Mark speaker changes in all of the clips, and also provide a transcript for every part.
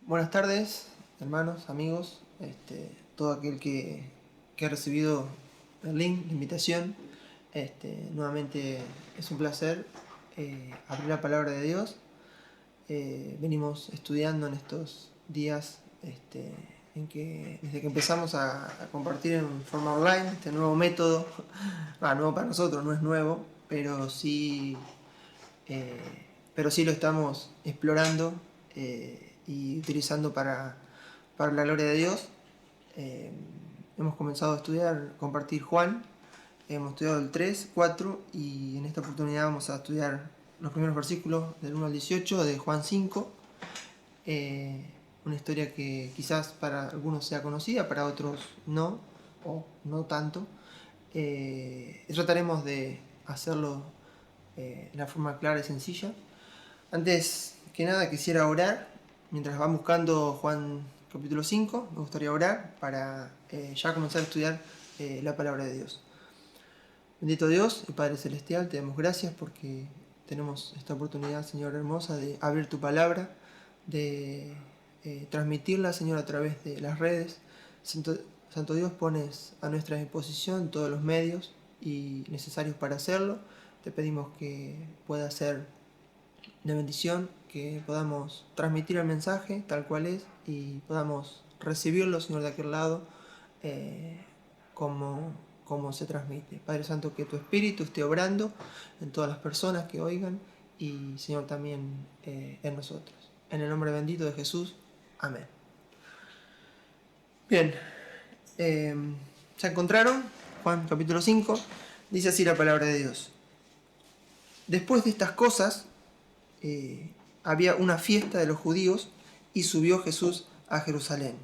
Speaker 1: Buenas tardes, hermanos, amigos, todo aquel que ha recibido el link, la invitación. Nuevamente es un placer abrir la palabra de Dios. Venimos estudiando en estos días en que desde que empezamos a compartir en forma online este nuevo método, nuevo para nosotros, no es nuevo, pero sí lo estamos explorando y utilizando para la gloria de Dios. Hemos comenzado a estudiar, compartir Juan, hemos estudiado el 3, 4 y en esta oportunidad vamos a estudiar los primeros versículos del 1 al 18 de Juan 5. Una historia que quizás para algunos sea conocida, para otros no, o no tanto. Trataremos de hacerlo de una forma clara y sencilla. Antes que nada quisiera orar. Mientras van buscando Juan capítulo 5, me gustaría orar para ya comenzar a estudiar la palabra de Dios. Bendito Dios y Padre Celestial, te damos gracias porque tenemos esta oportunidad, Señor hermosa, de abrir tu palabra, de transmitirla, Señor, a través de las redes. Santo Dios, pones a nuestra disposición todos los medios y necesarios para hacerlo. Te pedimos que pueda ser de bendición, que podamos transmitir el mensaje tal cual es y podamos recibirlo, Señor, de aquel lado como se transmite. Padre Santo, que tu Espíritu esté obrando en todas las personas que oigan y, Señor, también en nosotros. En el nombre bendito de Jesús. Amén. Bien, ¿ya encontraron? Juan capítulo 5, dice así la palabra de Dios. Después de estas cosas, había una fiesta de los judíos y subió Jesús a Jerusalén.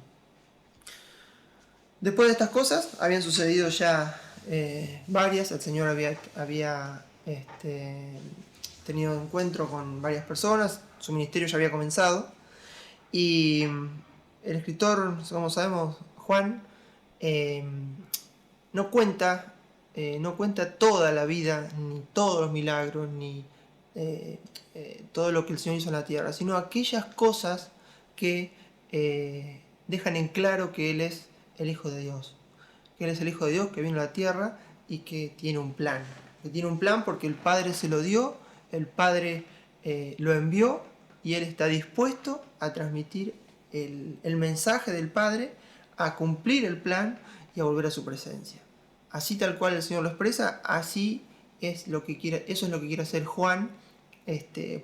Speaker 1: Después de estas cosas habían sucedido ya varias. El Señor había tenido encuentro con varias personas, su ministerio ya había comenzado y el escritor, como sabemos, Juan, no cuenta toda la vida, ni todos los milagros, ni todo lo que el Señor hizo en la tierra, sino aquellas cosas que dejan en claro que Él es el Hijo de Dios. Que Él es el Hijo de Dios que vino a la tierra y que tiene un plan. Que tiene un plan porque el Padre se lo dio, el Padre lo envió y Él está dispuesto a transmitir el mensaje del Padre, a cumplir el plan y a volver a su presencia. Así tal cual el Señor lo expresa, así es lo que quiere, eso es lo que quiere hacer Juan.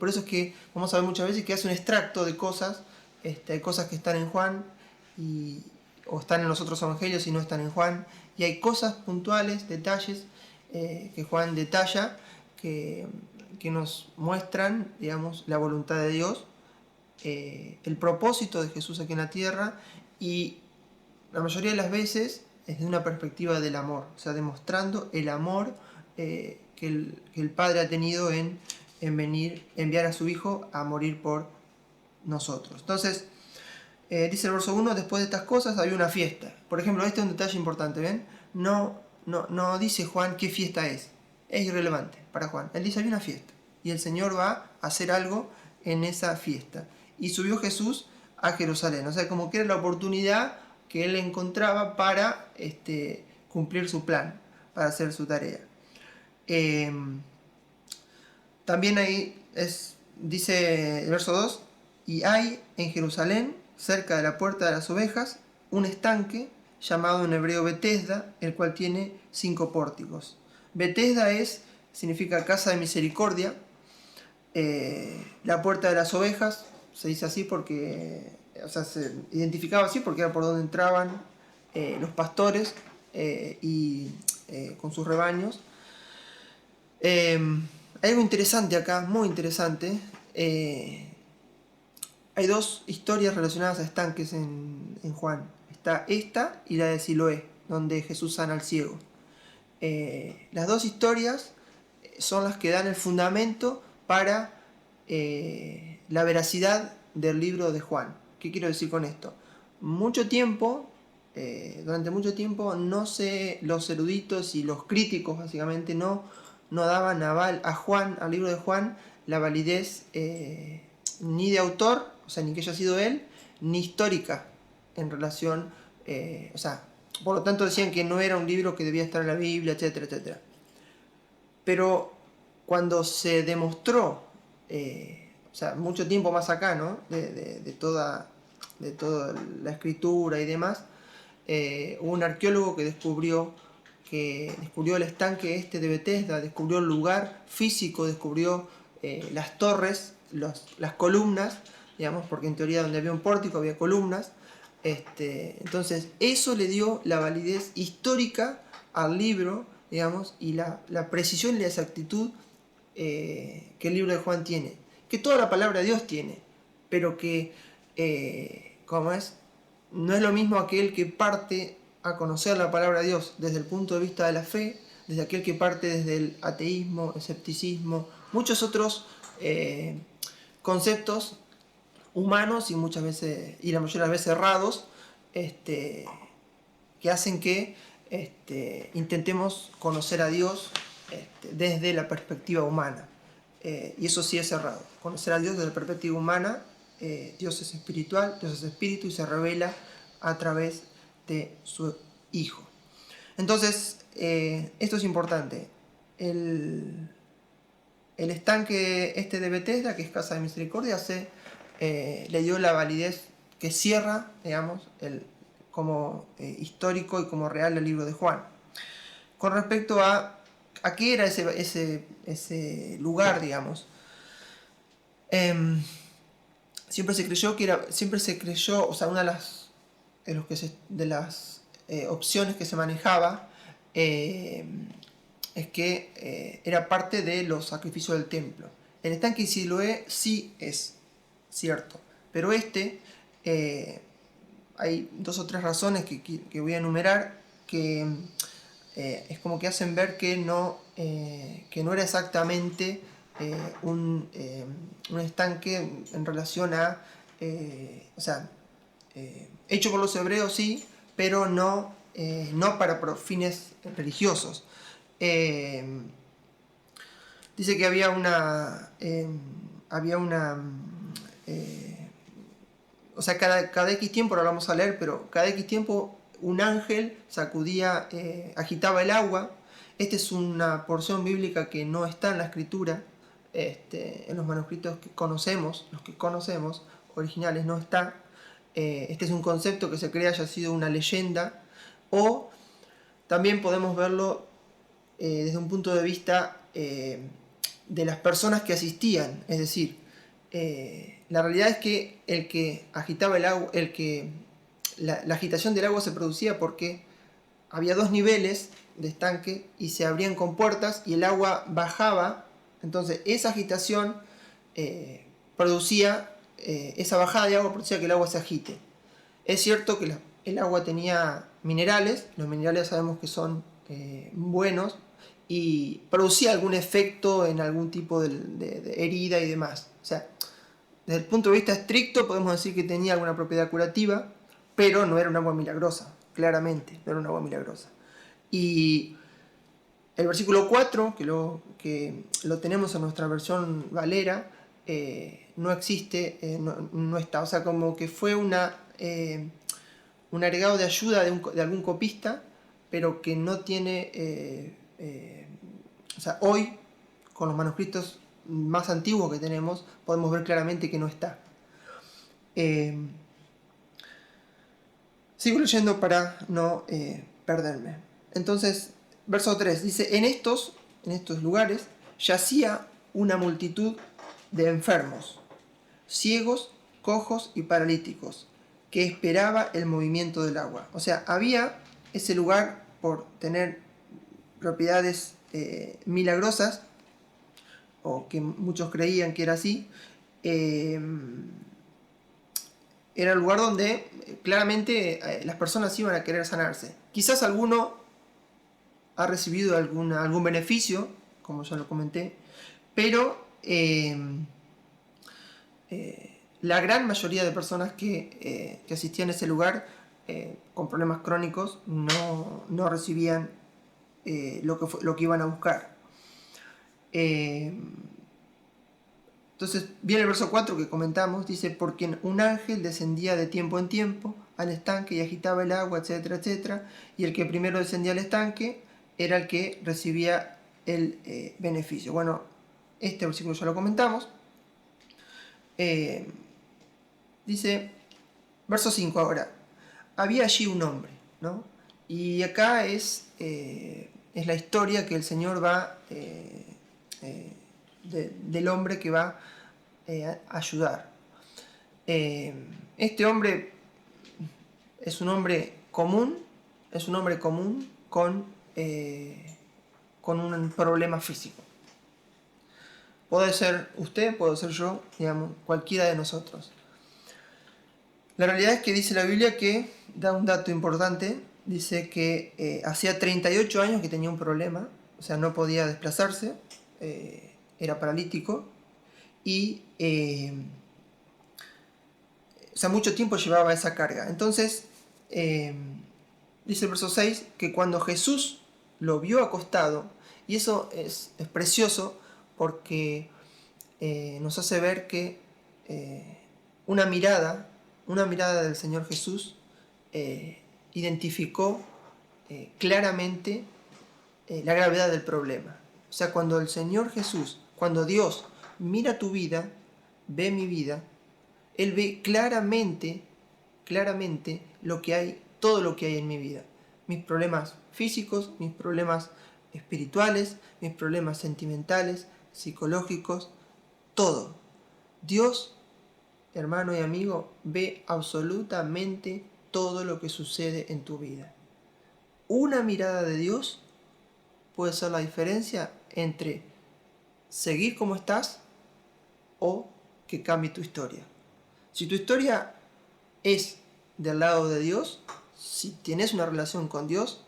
Speaker 1: Por eso es que vamos a ver muchas veces que hace un extracto de cosas, hay cosas que están en Juan o están en los otros evangelios y no están en Juan, y hay cosas puntuales, detalles que Juan detalla que nos muestran, digamos, la voluntad de Dios, el propósito de Jesús aquí en la tierra, y la mayoría de las veces es de una perspectiva del amor, o sea, demostrando el amor que el Padre ha tenido en enviar a su Hijo a morir por nosotros. Entonces, dice el verso 1, después de estas cosas había una fiesta. Por ejemplo, este es un detalle importante, ¿ven? No dice Juan qué fiesta es irrelevante para Juan. Él dice, había una fiesta, y el Señor va a hacer algo en esa fiesta. Y subió Jesús a Jerusalén, o sea, como que era la oportunidad que él encontraba para cumplir su plan, para hacer su tarea. También ahí dice el verso 2, y hay en Jerusalén, cerca de la puerta de las ovejas, un estanque llamado en hebreo Betesda, el cual tiene 5 pórticos. Betesda significa casa de misericordia. La puerta de las ovejas se dice así porque, o sea, se identificaba así porque era por donde entraban los pastores con sus rebaños. Hay algo interesante acá, muy interesante. Hay dos historias relacionadas a estanques en Juan. Está esta y la de Siloé, donde Jesús sana al ciego. Las dos historias son las que dan el fundamento para la veracidad del libro de Juan. ¿Qué quiero decir con esto? Durante mucho tiempo, los eruditos y los críticos básicamente no daban aval a Juan, al libro de Juan, la validez ni de autor, o sea, ni que haya sido él, ni histórica en relación, o sea, por lo tanto decían que no era un libro que debía estar en la Biblia, etcétera, etcétera. Pero cuando se demostró, o sea, mucho tiempo más acá, ¿no? De toda la escritura y demás, hubo un arqueólogo que descubrió el estanque este de Bethesda, descubrió el lugar físico, descubrió las torres, las columnas, digamos, porque en teoría donde había un pórtico había columnas. Entonces eso le dio la validez histórica al libro, digamos, y la precisión y la exactitud que el libro de Juan tiene, que toda la palabra de Dios tiene, pero que, ¿cómo es? No es lo mismo aquel que parte a conocer la palabra de Dios desde el punto de vista de la fe, desde aquel que parte desde el ateísmo, el escepticismo, muchos otros conceptos humanos y muchas veces, y la mayoría de las veces errados, que hacen que intentemos conocer a Dios desde la perspectiva humana. Y eso sí es errado. Conocer a Dios desde la perspectiva humana, Dios es espiritual, Dios es espíritu y se revela a través de su Hijo. Entonces, esto es importante. El estanque este de Bethesda, que es Casa de Misericordia, le dio la validez que cierra, digamos, como histórico y como real el libro de Juan. Con respecto a qué era ese lugar, digamos, siempre se creyó, o sea, una de las opciones que se manejaba es que era parte de los sacrificios del templo. El estanque de Siloé sí es cierto, pero hay 2 o 3 razones que voy a enumerar que es como que hacen ver que no era exactamente un estanque en relación a, o sea, hecho por los hebreos sí, pero no para fines religiosos. Dice que había o sea, cada X tiempo, ahora vamos a leer, pero cada X tiempo un ángel sacudía, agitaba el agua. Esta es una porción bíblica que no está en la escritura, en los manuscritos los que conocemos, originales no está. Este es un concepto que se cree haya sido una leyenda, o también podemos verlo desde un punto de vista de las personas que asistían, es decir, la realidad es que el que agitaba el agua, la agitación del agua se producía porque había 2 niveles de estanque y se abrían compuertas y el agua bajaba. Entonces esa agitación producía, esa bajada de agua producía que el agua se agite. Es cierto que el agua tenía minerales, los minerales sabemos que son buenos, y producía algún efecto en algún tipo de herida y demás. O sea, desde el punto de vista estricto podemos decir que tenía alguna propiedad curativa, pero no era un agua milagrosa, claramente, no era un agua milagrosa. Y el versículo 4, que lo tenemos en nuestra versión Valera, no existe, no está. O sea, como que fue un agregado de ayuda de algún copista, pero que no tiene... o sea, hoy, con los manuscritos más antiguos que tenemos, podemos ver claramente que no está. Sigo leyendo para no perderme. Entonces, verso 3 dice: en estos lugares yacía una multitud de enfermos, ciegos, cojos y paralíticos, que esperaba el movimiento del agua. O sea, había ese lugar por tener propiedades milagrosas, o que muchos creían que era así. Era el lugar donde claramente las personas iban a querer sanarse. Quizás alguno ha recibido algún beneficio, como ya lo comenté, pero la gran mayoría de personas que asistían a ese lugar con problemas crónicos no recibían lo que iban a buscar. Entonces Entonces viene el verso 4 que comentamos, dice, porque un ángel descendía de tiempo en tiempo al estanque y agitaba el agua, etcétera, etcétera, y el que primero descendía al estanque era el que recibía el beneficio. Bueno, este versículo ya lo comentamos. Dice, verso 5 ahora, había allí un hombre, ¿no? Y acá es la historia que el Señor va, del hombre que va a ayudar. Este hombre es un hombre común, con un problema físico. Puede ser usted, puede ser yo, digamos, cualquiera de nosotros. La realidad es que dice la Biblia que, da un dato importante, dice que hacía 38 años que tenía un problema, o sea, no podía desplazarse, era paralítico, y o sea, mucho tiempo llevaba esa carga. Entonces, dice el verso 6, que cuando Jesús lo vio acostado, y eso es precioso porque nos hace ver que una mirada del Señor Jesús identificó claramente la gravedad del problema. O sea, cuando el Señor Jesús, cuando Dios mira tu vida, ve mi vida, Él ve claramente lo que hay, todo lo que hay en mi vida. Mis problemas físicos, mis problemas espirituales, mis problemas sentimentales, psicológicos, todo. Dios, hermano y amigo, ve absolutamente todo lo que sucede en tu vida. Una mirada de Dios puede ser la diferencia entre seguir como estás o que cambie tu historia. Si tu historia es del lado de Dios, si tienes una relación con Dios,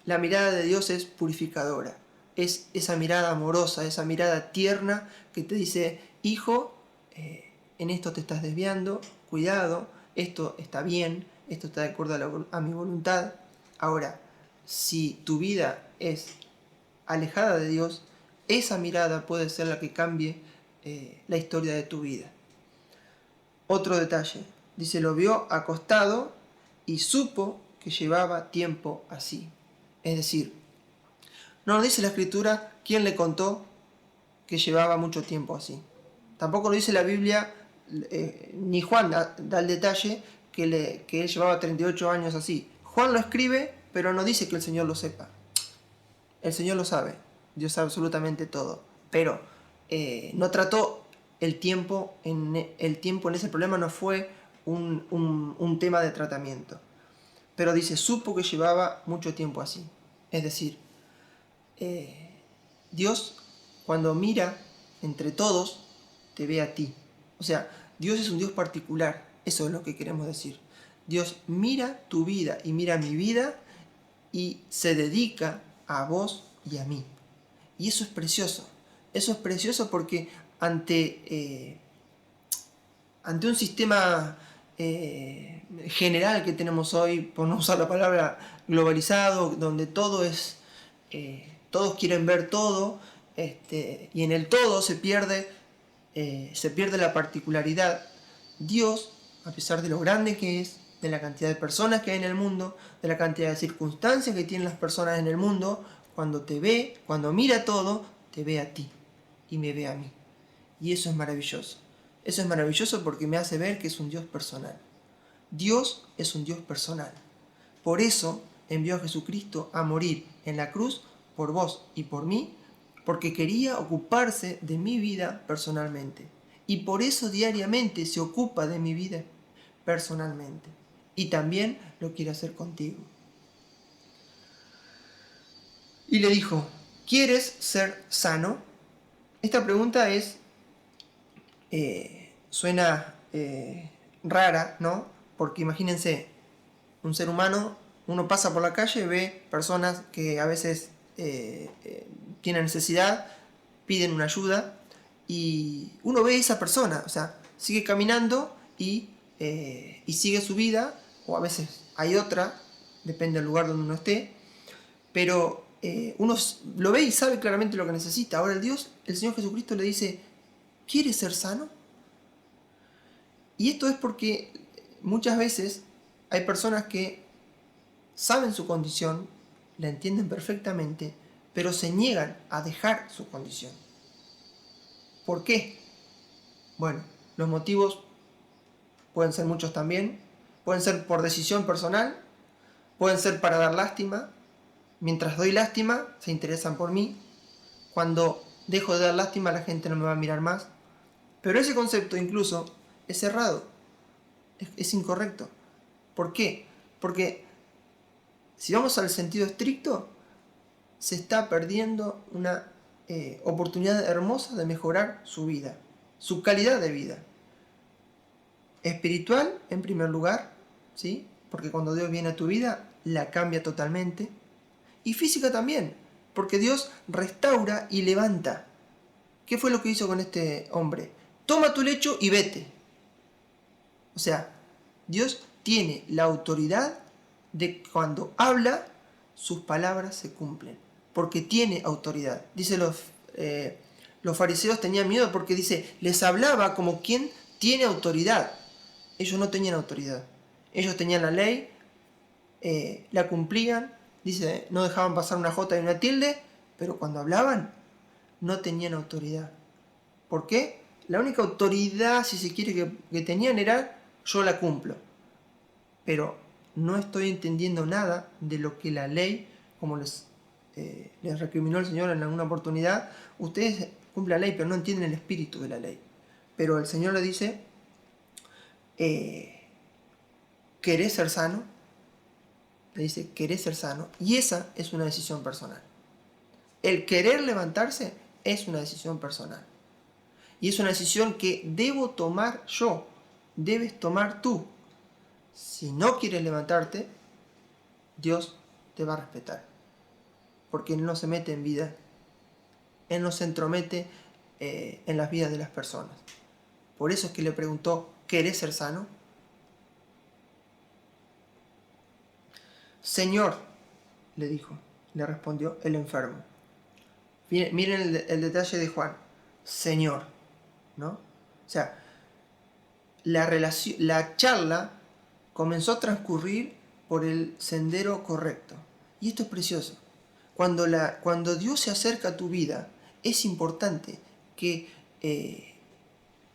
Speaker 1: la mirada de Dios es purificadora. Es esa mirada amorosa, esa mirada tierna que te dice, hijo, en esto te estás desviando, cuidado, esto está bien, esto está de acuerdo a mi voluntad. Ahora, si tu vida es alejada de Dios, esa mirada puede ser la que cambie la historia de tu vida. Otro detalle, dice, lo vio acostado y supo que llevaba tiempo así. Es decir, no nos dice la Escritura quién le contó que llevaba mucho tiempo así. Tampoco lo dice la Biblia, ni Juan da el detalle que él llevaba 38 años así. Juan lo escribe, pero no dice que el Señor lo sepa. El Señor lo sabe, Dios sabe absolutamente todo. Pero no trató el tiempo en ese problema, no fue un tema de tratamiento. Pero dice, supo que llevaba mucho tiempo así. Es decir, Dios, cuando mira entre todos, te ve a ti. O sea, Dios es un Dios particular. Eso es lo que queremos decir. Dios mira tu vida y mira mi vida y se dedica a vos y a mí. Y eso es precioso. Eso es precioso porque ante un sistema general que tenemos hoy, por no usar la palabra globalizado, donde todo es, todos quieren ver todo, y en el todo se pierde la particularidad. Dios, a pesar de lo grande que es, de la cantidad de personas que hay en el mundo, de la cantidad de circunstancias que tienen las personas en el mundo, cuando te ve, cuando mira todo, te ve a ti y me ve a mí. Y eso es maravilloso. Eso es maravilloso porque me hace ver que es un Dios personal. Dios es un Dios personal. Por eso envió a Jesucristo a morir en la cruz por vos y por mí, porque quería ocuparse de mi vida personalmente. Y por eso diariamente se ocupa de mi vida personalmente. Y también lo quiere hacer contigo. Y le dijo, ¿quieres ser sano? Esta pregunta suena rara, ¿no? Porque imagínense, un ser humano, uno pasa por la calle, ve personas que a veces tienen necesidad, piden una ayuda, y uno ve a esa persona, o sea, sigue caminando y sigue su vida, o a veces hay otra, depende del lugar donde uno esté, pero uno lo ve y sabe claramente lo que necesita. Ahora el Señor Jesucristo le dice, ¿Quieres ser sano? Y esto es porque muchas veces hay personas que saben su condición, la entienden perfectamente, pero se niegan a dejar su condición. ¿Por qué? Bueno, los motivos pueden ser muchos también, pueden ser por decisión personal, pueden ser para dar lástima. Mientras doy lástima, se interesan por mí. Cuando dejo de dar lástima, la gente no me va a mirar más. Pero ese concepto incluso es errado, es incorrecto. ¿Por qué? Porque si vamos al sentido estricto, se está perdiendo una oportunidad hermosa de mejorar su vida, su calidad de vida. Espiritual, en primer lugar, ¿sí? Porque cuando Dios viene a tu vida, la cambia totalmente. Y física también, porque Dios restaura y levanta. ¿Qué fue lo que hizo con este hombre? Toma tu lecho y vete. O sea, Dios tiene la autoridad de cuando habla, sus palabras se cumplen. Porque tiene autoridad. Dice los fariseos tenían miedo porque dice, les hablaba como quien tiene autoridad. Ellos no tenían autoridad. Ellos tenían la ley, la cumplían, dice, no dejaban pasar una jota y una tilde, pero cuando hablaban no tenían autoridad. ¿Por qué? La única autoridad, si se quiere, que tenían era yo la cumplo. Pero no estoy entendiendo nada de lo que la ley, como les recriminó el Señor en alguna oportunidad, ustedes cumplen la ley, pero no entienden el espíritu de la ley. Pero el Señor le dice, ¿querés ser sano? Le dice, ¿querés ser sano? Y esa es una decisión personal. El querer levantarse es una decisión personal. Y es una decisión que debo tomar yo, debes tomar tú. Si no quieres levantarte, Dios te va a respetar. Porque Él no se mete en vida. Él no se entromete en las vidas de las personas. Por eso es que le preguntó, ¿querés ser sano? Señor, le dijo, le respondió el enfermo. Miren el detalle de Juan. Señor, ¿no? O sea, la charla comenzó a transcurrir por el sendero correcto. Y esto es precioso. Cuando Dios se acerca a tu vida, es importante que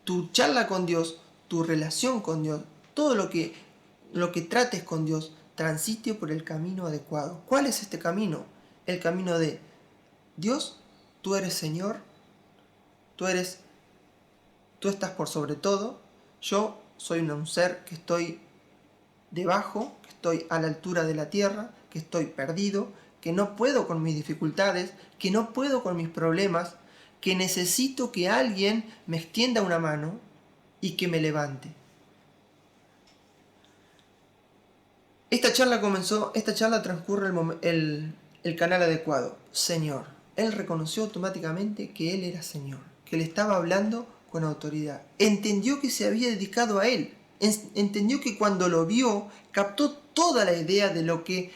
Speaker 1: tu charla con Dios, tu relación con Dios, todo lo que trates con Dios, transite por el camino adecuado. ¿Cuál es este camino? El camino de Dios, tú eres Señor, tú estás por sobre todo, yo soy un ser que estoy debajo, que estoy a la altura de la tierra, que estoy perdido, que no puedo con mis dificultades, que no puedo con mis problemas, que necesito que alguien me extienda una mano y que me levante. Esta charla transcurre el canal adecuado, Señor. Él reconoció automáticamente que Él era Señor, que le estaba hablando con autoridad. Entendió que se había dedicado a Él. Entendió que cuando lo vio, captó toda la idea de lo que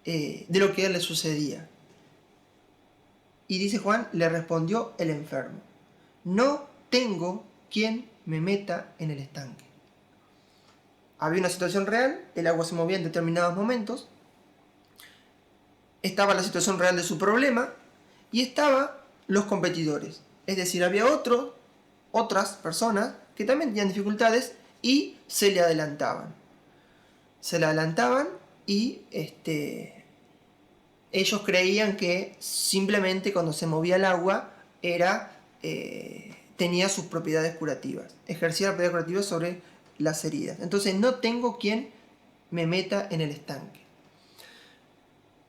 Speaker 1: a Él le sucedía. Y dice Juan, le respondió el enfermo, no tengo quien me meta en el estanque. Había una situación real, el agua se movía en determinados momentos, estaba la situación real de su problema y estaban los competidores. Es decir, había otras personas que también tenían dificultades y se le adelantaban. Se le adelantaban y ellos creían que simplemente cuando se movía el agua tenía sus propiedades curativas, ejercía la propiedad curativa sobre las heridas. Entonces no tengo quien me meta en el estanque.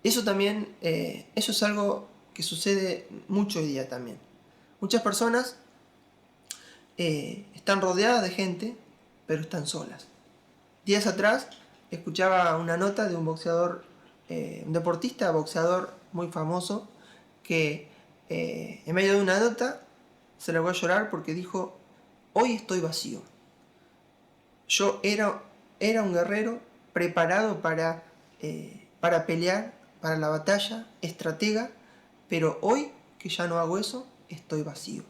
Speaker 1: Eso también, eso es algo que sucede mucho hoy día también. Muchas personas están rodeadas de gente, pero están solas. Días atrás escuchaba una nota de un boxeador, un deportista, boxeador muy famoso, que en medio de una nota se largó a llorar porque dijo, hoy estoy vacío. Yo era un guerrero preparado para pelear, para la batalla, estratega, pero hoy que ya no hago eso, estoy vacío.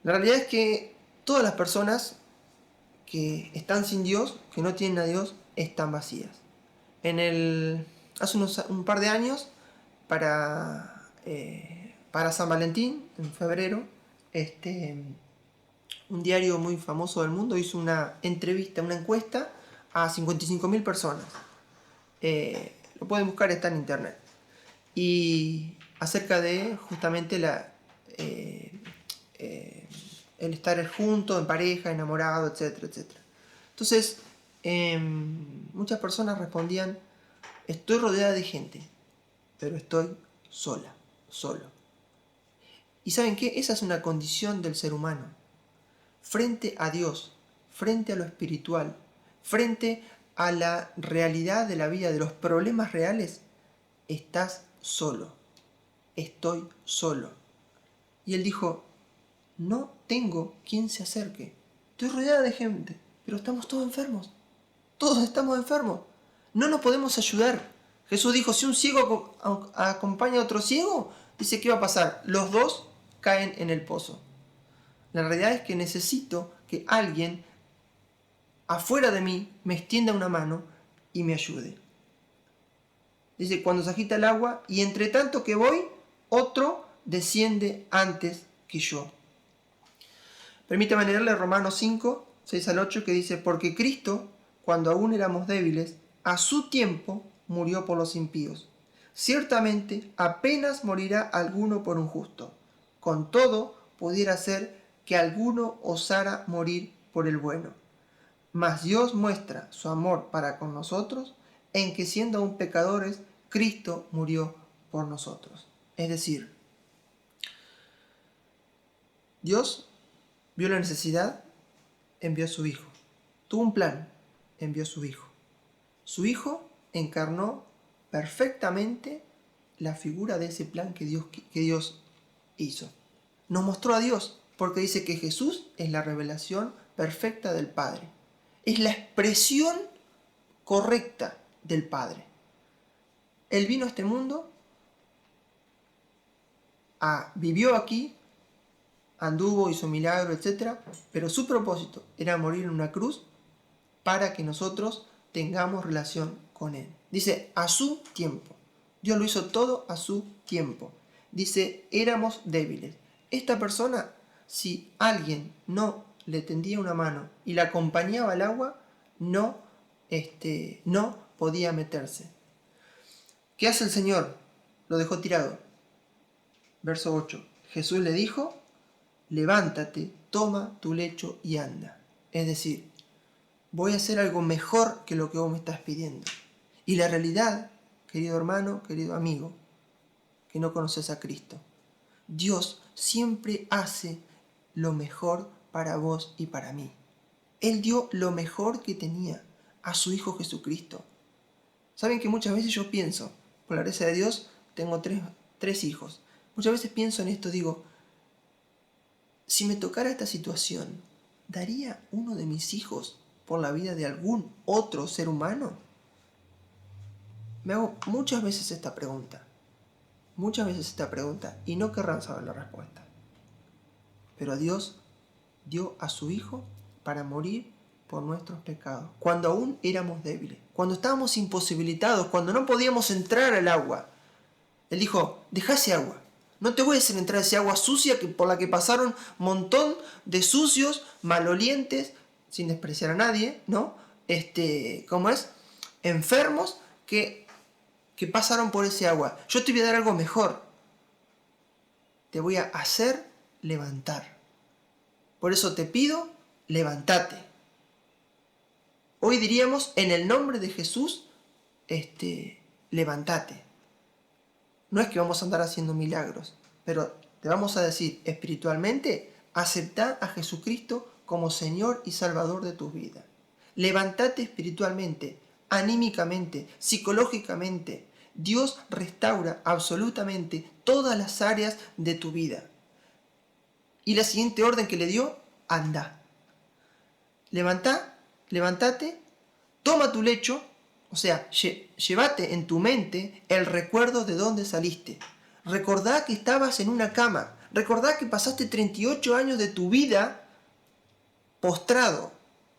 Speaker 1: La realidad es que todas las personas que están sin Dios, que no tienen a Dios, están vacías. Hace un par de años, para San Valentín, en febrero, un diario muy famoso del mundo hizo una entrevista, una encuesta a 55.000 personas. Lo pueden buscar, está en internet. Y acerca de justamente el estar juntos, en pareja, enamorado, etcétera, etcétera. Entonces, muchas personas respondían: estoy rodeada de gente, pero estoy sola, solo. ¿Y saben qué? Esa es una condición del ser humano. Frente a Dios, frente a lo espiritual, frente a la realidad de la vida, de los problemas reales, estás solo. Estoy solo. Y él dijo: no tengo quien se acerque. Estoy rodeada de gente, pero estamos todos enfermos. Todos estamos enfermos. No nos podemos ayudar. Jesús dijo: si un ciego acompaña a otro ciego, dice, ¿qué va a pasar? Los dos caen en el pozo. La realidad es que necesito que alguien afuera de mí me extienda una mano y me ayude. Dice, cuando se agita el agua, y entre tanto que voy, otro desciende antes que yo. Permítame leerle Romanos 5, 6 al 8, que dice: porque Cristo, cuando aún éramos débiles, a su tiempo murió por los impíos. Ciertamente apenas morirá alguno por un justo. Con todo, pudiera ser que alguno osara morir por el bueno. Mas Dios muestra su amor para con nosotros en que, siendo aún pecadores, Cristo murió por nosotros. Es decir, Dios vio la necesidad, envió a su Hijo. Tuvo un plan, envió a su Hijo. Su Hijo encarnó perfectamente la figura de ese plan que Dios hizo. Nos mostró a Dios, porque dice que Jesús es la revelación perfecta del Padre. Es la expresión correcta del Padre. Él vino a este mundo, vivió aquí, anduvo, hizo milagros, etc. Pero su propósito era morir en una cruz para que nosotros tengamos relación con Él. Dice, a su tiempo. Dios lo hizo todo a su tiempo. Dice, éramos débiles. Esta persona, si alguien no le tendía una mano y la acompañaba al agua, no podía meterse. ¿Qué hace el Señor? Lo dejó tirado. Verso 8. Jesús le dijo: levántate, toma tu lecho y anda. Es decir, voy a hacer algo mejor que lo que vos me estás pidiendo. Y la realidad, querido hermano, querido amigo, que no conoces a Cristo, Dios siempre hace lo mejor para vos y para mí. Él dio lo mejor que tenía, a su Hijo Jesucristo. Saben que muchas veces yo pienso, por la gracia de Dios, tengo tres hijos. Muchas veces pienso en esto, digo, si me tocara esta situación, ¿daría uno de mis hijos por la vida de algún otro ser humano? Me hago muchas veces esta pregunta, y no querrán saber la respuesta. Pero Dios dio a su Hijo para morir por nuestros pecados, cuando aún éramos débiles, cuando estábamos imposibilitados, cuando no podíamos entrar al agua. Él dijo: deja ese agua, no te voy a hacer entrar ese agua sucia por la que pasaron un montón de sucios, malolientes, sin despreciar a nadie, ¿no? ¿Cómo es? Enfermos que pasaron por ese agua. Yo te voy a dar algo mejor. Te voy a hacer levantar. Por eso te pido, levántate. Hoy diríamos, en el nombre de Jesús, levántate. No es que vamos a andar haciendo milagros, pero te vamos a decir espiritualmente: aceptá a Jesucristo como Señor y Salvador de tu vida. Levántate espiritualmente, anímicamente, psicológicamente. Dios restaura absolutamente todas las áreas de tu vida. Y la siguiente orden que le dio: anda. Levántate, toma tu lecho. O sea, llévate en tu mente el recuerdo de dónde saliste. Recordá que estabas en una cama. Recordá que pasaste 38 años de tu vida postrado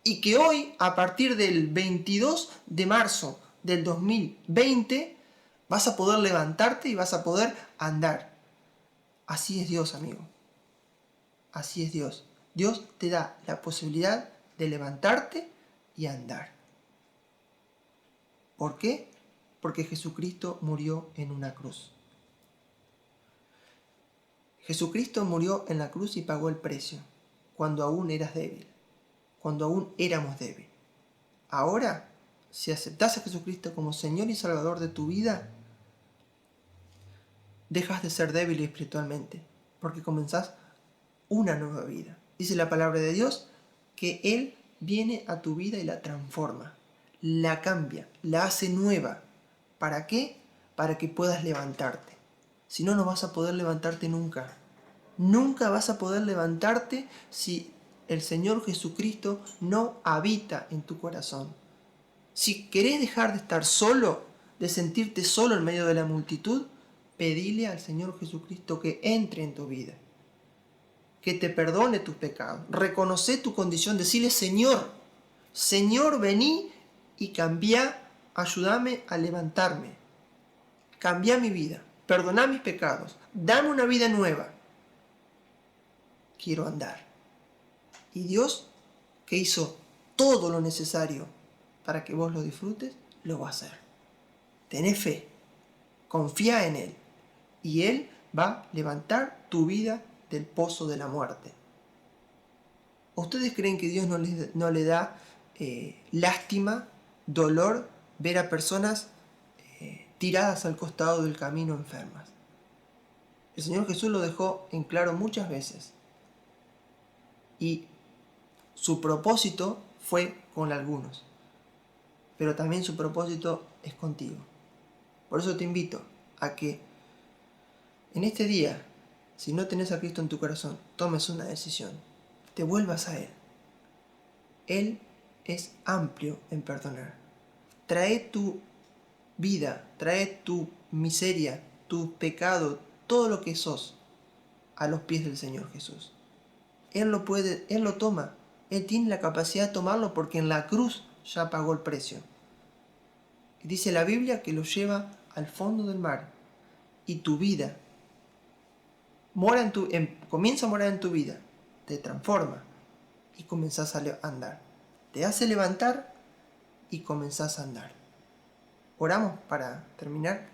Speaker 1: y que hoy, a partir del 22 de marzo del 2020, vas a poder levantarte y vas a poder andar. Así es Dios, amigo. Así es Dios. Dios te da la posibilidad de levantarte y andar. ¿Por qué? Porque Jesucristo murió en una cruz. Jesucristo murió en la cruz y pagó el precio cuando aún eras débil, cuando aún éramos débiles. Ahora, si aceptas a Jesucristo como Señor y Salvador de tu vida, dejas de ser débil espiritualmente, porque comenzás una nueva vida. Dice la palabra de Dios que Él viene a tu vida y la transforma, la cambia, la hace nueva. ¿Para qué? Para que puedas levantarte. Si no, no vas a poder levantarte nunca. Nunca vas a poder levantarte si el Señor Jesucristo no habita en tu corazón. Si querés dejar de estar solo, de sentirte solo en medio de la multitud, pedile al Señor Jesucristo que entre en tu vida, que te perdone tus pecados. Reconoce tu condición, decirle: Señor, Señor, vení y cambia, ayúdame a levantarme. Cambia mi vida, perdona mis pecados, dame una vida nueva. Quiero andar. Y Dios, que hizo todo lo necesario para que vos lo disfrutes, lo va a hacer. Tené fe, confía en Él, y Él va a levantar tu vida del pozo de la muerte. ¿Ustedes creen que Dios no le da lástima, dolor, ver a personas tiradas al costado del camino enfermas? El Señor Jesús lo dejó en claro muchas veces. Y su propósito fue con algunos, pero también su propósito es contigo. Por eso te invito a que en este día, si no tenés a Cristo en tu corazón, tomes una decisión, te vuelvas a Él. Él es amplio en perdonar. Trae tu vida, trae tu miseria, tu pecado, todo lo que sos a los pies del Señor Jesús. Él lo puede, Él lo toma. Él tiene la capacidad de tomarlo porque en la cruz ya pagó el precio. Y dice la Biblia que lo lleva al fondo del mar. Y tu vida comienza a morar en tu vida, te transforma y comenzás a andar. Te hace levantar y comenzás a andar. Oramos para terminar.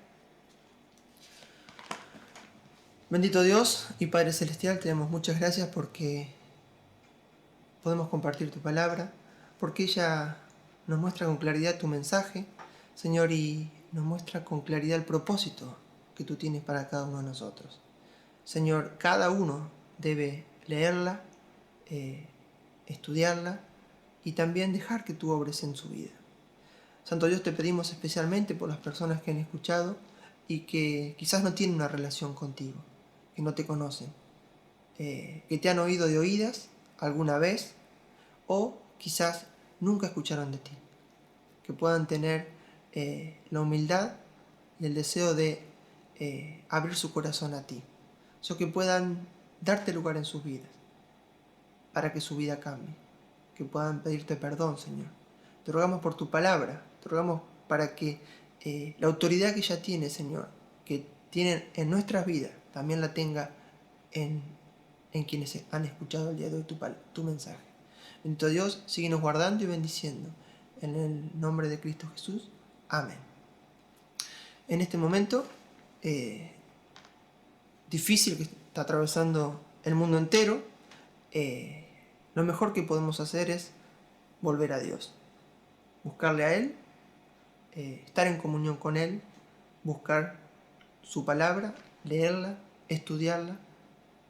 Speaker 1: Bendito Dios y Padre Celestial, te damos muchas gracias porque podemos compartir tu palabra, porque ella nos muestra con claridad tu mensaje, Señor, y nos muestra con claridad el propósito que tú tienes para cada uno de nosotros. Señor, cada uno debe leerla, estudiarla y también dejar que tú obres en su vida. Santo Dios, te pedimos especialmente por las personas que han escuchado y que quizás no tienen una relación contigo, que no te conocen, que te han oído de oídas alguna vez o quizás nunca escucharon de ti, que puedan tener la humildad y el deseo de abrir su corazón a ti, o que puedan darte lugar en sus vidas para que su vida cambie, que puedan pedirte perdón, Señor. Te rogamos por tu palabra, te rogamos para que la autoridad que ella tiene, Señor, que tienen en nuestras vidas, también la tenga en quienes han escuchado el día de hoy tu mensaje. Bendito Dios, síguenos guardando y bendiciendo. En el nombre de Cristo Jesús. Amén. En este momento difícil que está atravesando el mundo entero, lo mejor que podemos hacer es volver a Dios. Buscarle a Él, estar en comunión con Él, buscar su palabra, leerla, estudiarla,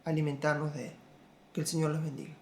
Speaker 1: alimentarnos de Él. Que el Señor los bendiga.